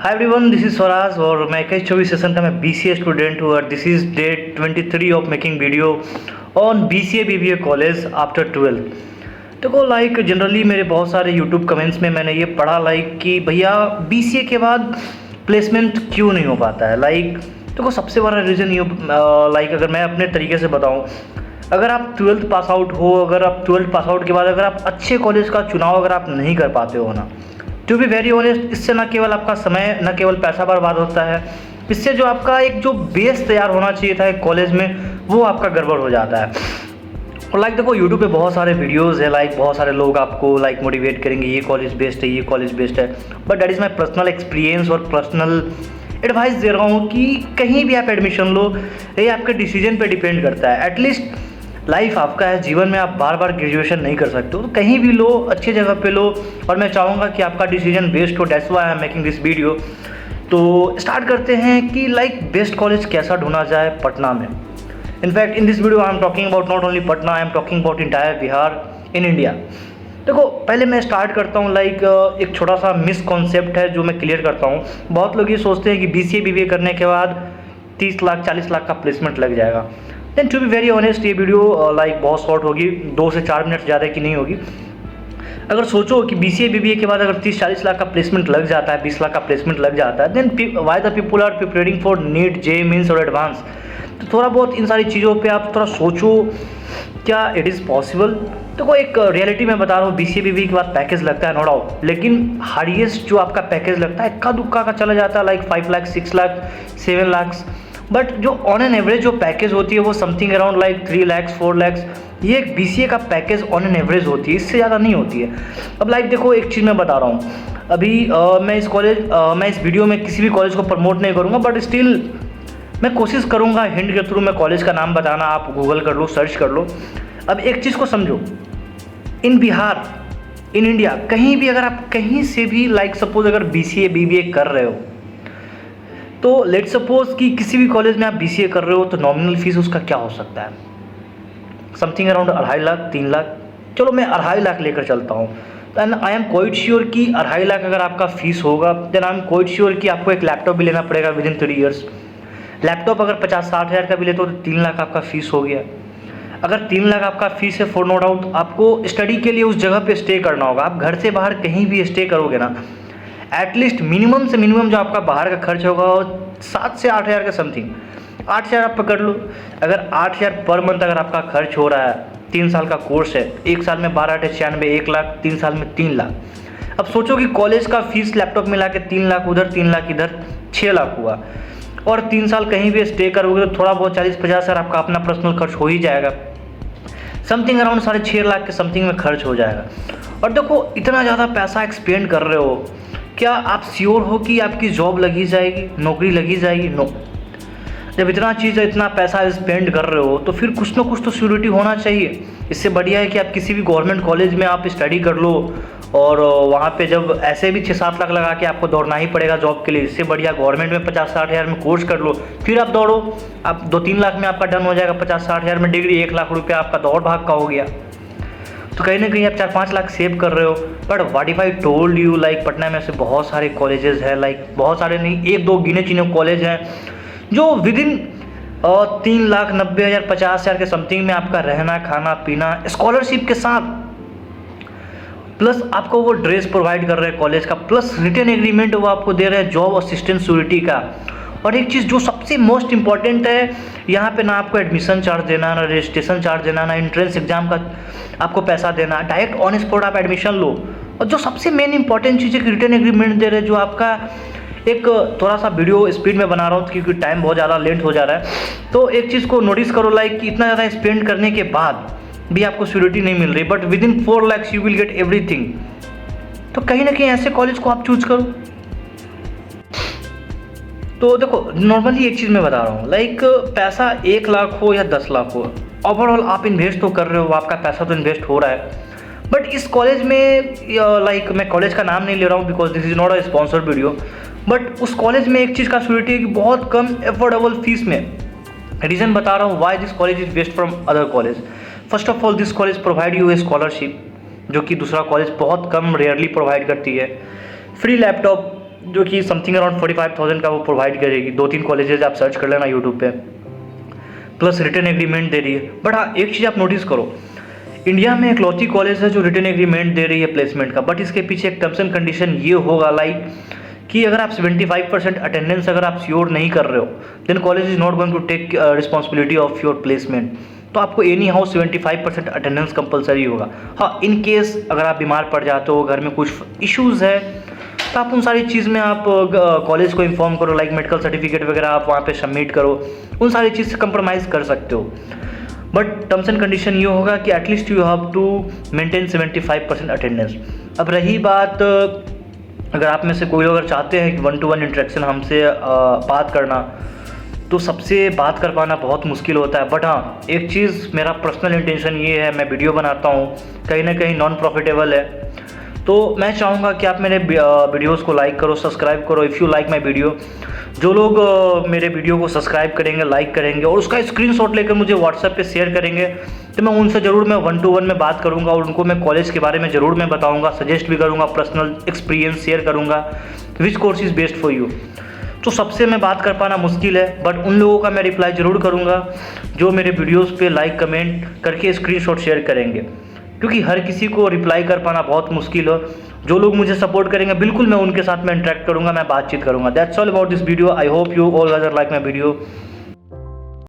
Hi everyone, this is Swaraj और मैं 21-24 session का मैं बीसीए स्टूडेंट हूँ और this is day 23 of making video on BCA BBA college after 12th। देखो जनरली मेरे बहुत सारे यूट्यूब कमेंट्स में मैंने ये पढ़ा कि भैया बीसीए के बाद प्लेसमेंट क्यों नहीं हो पाता है। देखो सबसे बड़ा रीज़न ये अगर मैं अपने तरीके से बताऊँ, अगर आप 12th पास आउट हो, अगर आप 12th पास आउट के बाद अगर आप अच्छे कॉलेज का चुनाव अगर आप नहीं कर पाते हो ना, टू बी वेरी ऑनेस्ट, इससे न केवल आपका समय न केवल पैसा बर्बाद होता है, इससे जो आपका एक जो बेस तैयार होना चाहिए था एक कॉलेज में वो आपका गड़बड़ हो जाता है। और देखो यूट्यूब पे बहुत सारे वीडियोस है, बहुत सारे लोग आपको मोटिवेट करेंगे ये कॉलेज बेस्ट है, ये कॉलेज बेस्ट है, but that is my personal experience और पर्सनल एडवाइस दे रहा हूँ कि कहीं भी आप एडमिशन लो, ये आपके डिसीजन पे डिपेंड करता है। एटलीस्ट लाइफ आपका है, जीवन में आप बार बार ग्रेजुएशन नहीं कर सकते हो, तो कहीं भी लो, अच्छी जगह पे लो, और मैं चाहूँगा कि आपका डिसीजन बेस्ट हो। That's why I am making this video. तो स्टार्ट करते हैं कि बेस्ट कॉलेज कैसा ढूंढा जाए पटना में। In fact in this video I am talking about not only Patna, I am talking about entire Bihar in India. देखो पहले मैं स्टार्ट करता हूँ एक छोटा सा मिसकॉन्सेप्ट है जो मैं क्लियर करता हूँ। बहुत लोग ये सोचते हैं कि बीसीए बीबीए करने के बाद 30 लाख 40 लाख का प्लेसमेंट लग जाएगा। Then to be very honest, ये वीडियो बहुत शॉर्ट होगी, 2 से 4 मिनट ज़्यादा की नहीं होगी। अगर सोचो कि बीसीए बीबीए के बाद अगर 30-40 लाख का प्लेसमेंट लग जाता है, 20 लाख का प्लेसमेंट लग जाता है, then why the people are preparing for NEET, JEE mains और एडवांस। तो थोड़ा बहुत इन सारी चीज़ों पे आप थोड़ा सोचो, क्या इट इज़ पॉसिबल। तो कोई एक रियलिटी में बता रहा हूँ, बीसीए बीबीए के बाद पैकेज लगता है नो डाउट, लेकिन हाईएस्ट जो आपका पैकेज लगता है इक्का दुक्का का चला जाता है 5 लाख 6 लाख 7 लाख, बट जो ऑन एन एवरेज जो पैकेज होती है वो समथिंग अराउंड 3 लाख 4 लाख, ये एक बीसीए का पैकेज ऑन एन एवरेज होती है, इससे ज़्यादा नहीं होती है। अब देखो एक चीज़ मैं बता रहा हूँ, अभी मैं इस वीडियो में किसी भी कॉलेज को प्रमोट नहीं करूँगा, बट स्टिल मैं कोशिश करूँगा हिंट के थ्रू मैं कॉलेज का नाम बताना, आप गूगल कर लो, सर्च कर लो। अब एक चीज़ को समझो, इन बिहार, इन इंडिया, कहीं भी अगर आप कहीं से भी सपोज अगर बीसीए बीबीए कर रहे हो, तो लेट सपोज कि किसी भी कॉलेज में आप बीसीए कर रहे हो, तो नॉमिनल फीस उसका क्या हो सकता है, समथिंग अराउंड 2.5 लाख 3 लाख। चलो मैं 2.5 लाख लेकर चलता हूँ। Then I am quite sure कि 2.5 लाख अगर आपका फीस होगा, then I am quite sure कि आपको एक लैपटॉप भी लेना पड़ेगा विद इन 3 ईयर्स। लैपटॉप अगर 50-60 हज़ार का भी लेते हो तो 3 लाख आपका फीस हो गया। अगर 3 लाख आपका फीस है, फॉर नो डाउट आपको स्टडी के लिए उस जगह पे स्टे करना होगा। आप घर से बाहर कहीं भी स्टे करोगे ना, एटलीस्ट मिनिमम से मिनिमम जो आपका बाहर का खर्च होगा वो 7 से 8 हज़ार का समथिंग, 8 हज़ार आप पकड़ लो। अगर 8 हज़ार पर मंथ अगर आपका खर्च हो रहा है, 3 साल का कोर्स है, 1 साल में 12 × 96 1 लाख, 3 साल में 3 लाख। अब सोचो कि कॉलेज का फीस लैपटॉप मिला के 3 लाख उधर, 3 लाख इधर, 6 लाख हुआ, और 3 साल कहीं भी स्टे करोगे तो थोड़ा बहुत 40-50 हज़ार आपका अपना पर्सनल खर्च हो ही जाएगा, समथिंग अराउंड 6.5 लाख के समथिंग में खर्च हो जाएगा। और देखो इतना ज़्यादा पैसा एक्सपेंड कर रहे हो, क्या आप श्योर हो कि आपकी जॉब लगी जाएगी, नौकरी लगी जाएगी? नो। जब इतना चीज़ इतना पैसा स्पेंड कर रहे हो तो फिर कुछ ना कुछ तो सिक्योरिटी होना चाहिए। इससे बढ़िया है कि आप किसी भी गवर्नमेंट कॉलेज में आप स्टडी कर लो, और वहाँ पे जब ऐसे भी 6-7 लाख लगा के आपको दौड़ना ही पड़ेगा जॉब के लिए, इससे बढ़िया गवर्नमेंट में 50-60 हज़ार में कोर्स कर लो, फिर आप दौड़ो। आप 2-3 लाख में आपका डन हो जाएगा, 50-60 हज़ार में डिग्री, 1 लाख रुपया आपका दौड़ भाग का हो गया। तो कहीं ना कहीं आप 4-5 लाख सेव कर रहे हो। But what if I told you, Patna में ऐसे बहुत सारे कॉलेजेस हैं, बहुत सारे नहीं, 1-2 गिने चुने कॉलेज हैं जो विद इन 3 लाख 90 हज़ार 50 हज़ार के समथिंग में आपका रहना खाना पीना स्कॉलरशिप के साथ, प्लस आपको वो ड्रेस प्रोवाइड कर रहे हैं कॉलेज का, प्लस रिटन एग्रीमेंट वो आपको दे रहे हैं जॉब असिस्टेंट सिक्योरिटी का। और एक चीज़ जो सबसे मोस्ट इंपॉर्टेंट है, यहाँ पे ना आपको एडमिशन चार्ज देना, ना रजिस्ट्रेशन चार्ज देना, ना एंट्रेंस एग्जाम का आपको पैसा देना, डायरेक्ट ऑन स्पॉट आप एडमिशन लो। और जो सबसे मेन इंपॉर्टेंट चीज़ है कि रिटन एग्रीमेंट दे रहे हैं, जो आपका एक थोड़ा सा वीडियो स्पीड में बना रहा हूँ क्योंकि टाइम बहुत ज़्यादा लेट हो जा रहा है। तो एक चीज़ को नोटिस करो, कि इतना ज़्यादा स्पेंड करने के बाद भी आपको सिक्योरिटी नहीं मिल रही, but with in 4 lakh you will get everything. तो कहीं ना कहीं ऐसे कॉलेज को आप चूज करो। तो देखो नॉर्मली एक चीज़ मैं बता रहा हूँ, पैसा 1 लाख हो या 10 लाख हो, ओवरऑल आप इन्वेस्ट तो कर रहे हो, आपका पैसा तो इन्वेस्ट हो रहा है। बट इस कॉलेज में मैं कॉलेज का नाम नहीं ले रहा हूँ because this is not a sponsored video, but उस कॉलेज में एक चीज़ का सिक्योरिटी है कि बहुत कम एफोर्डेबल फीस में। रीज़न बता रहा हूँ why this college is best from other college. First of all this college provide U A scholarship, जो कि दूसरा कॉलेज बहुत कम रेयरली प्रोवाइड करती है। फ्री लैपटॉप, जो कि समथिंग अराउंड 45,000 का वो प्रोवाइड करेगी। 2-3 कॉलेजेस आप सर्च कर लेना यूट्यूब पे, प्लस रिटर्न एग्रीमेंट दे रही है। बट हाँ, एक चीज़ आप नोटिस करो, इंडिया में इकलौती कॉलेज है जो रिटर्न एग्रीमेंट दे रही है प्लेसमेंट का, बट इसके पीछे एक टर्म्स एंड कंडीशन ये होगा लाइक कि अगर आप 75% अटेंडेंस अगर आप श्योर नहीं कर रहे हो, then college is not going to take responsibility of your placement. तो आपको एनी हाउ 75% अटेंडेंस कंपलसरी होगा। हाँ, इन केस अगर आप बीमार पड़ जाते हो, घर में कुछ इश्यूज़ है, तो आप उन सारी चीज़ में आप कॉलेज को इन्फॉर्म करो, लाइक मेडिकल सर्टिफिकेट वगैरह आप वहाँ पे सबमिट करो, उन सारी चीज़ से कंप्रोमाइज़ कर सकते हो। बट टर्म्स एंड कंडीशन ये होगा कि at least you have to maintain 75% attendance. अब रही बात, अगर आप में से कोई अगर चाहते हैं कि 1-to-1 इंटरेक्शन हमसे बात करना, तो सबसे बात कर पाना बहुत मुश्किल होता है। बट हाँ, एक चीज़ मेरा पर्सनल इंटेंशन ये है, मैं वीडियो बनाता हूँ, कहीं ना कहीं नॉन प्रॉफिटेबल है, तो मैं चाहूँगा कि आप मेरे वीडियोस को लाइक करो, सब्सक्राइब करो if you like my video. जो लोग मेरे वीडियो को सब्सक्राइब करेंगे, लाइक करेंगे और उसका स्क्रीनशॉट लेकर मुझे व्हाट्सएप पे शेयर करेंगे, तो मैं उनसे ज़रूर मैं 1-to-1 में बात करूँगा और उनको मैं कॉलेज के बारे में ज़रूर मैं बताऊँगा, सजेस्ट भी करूँगा, पर्सनल एक्सपीरियंस शेयर करूँगा, which course is best for you. तो सबसे मैं बात कर पाना मुश्किल है, बट उन लोगों का मैं रिप्लाई ज़रूर करूँगा जो मेरे वीडियोज़ पे लाइक कमेंट करके स्क्रीनशॉट शेयर करेंगे, क्योंकि हर किसी को रिप्लाई कर पाना बहुत मुश्किल हो। जो लोग मुझे सपोर्ट करेंगे, बिल्कुल मैं उनके साथ में इंटरेक्ट करूँगा, मैं बातचीत करूँगा। That's all about this video. I hope you all other like my video.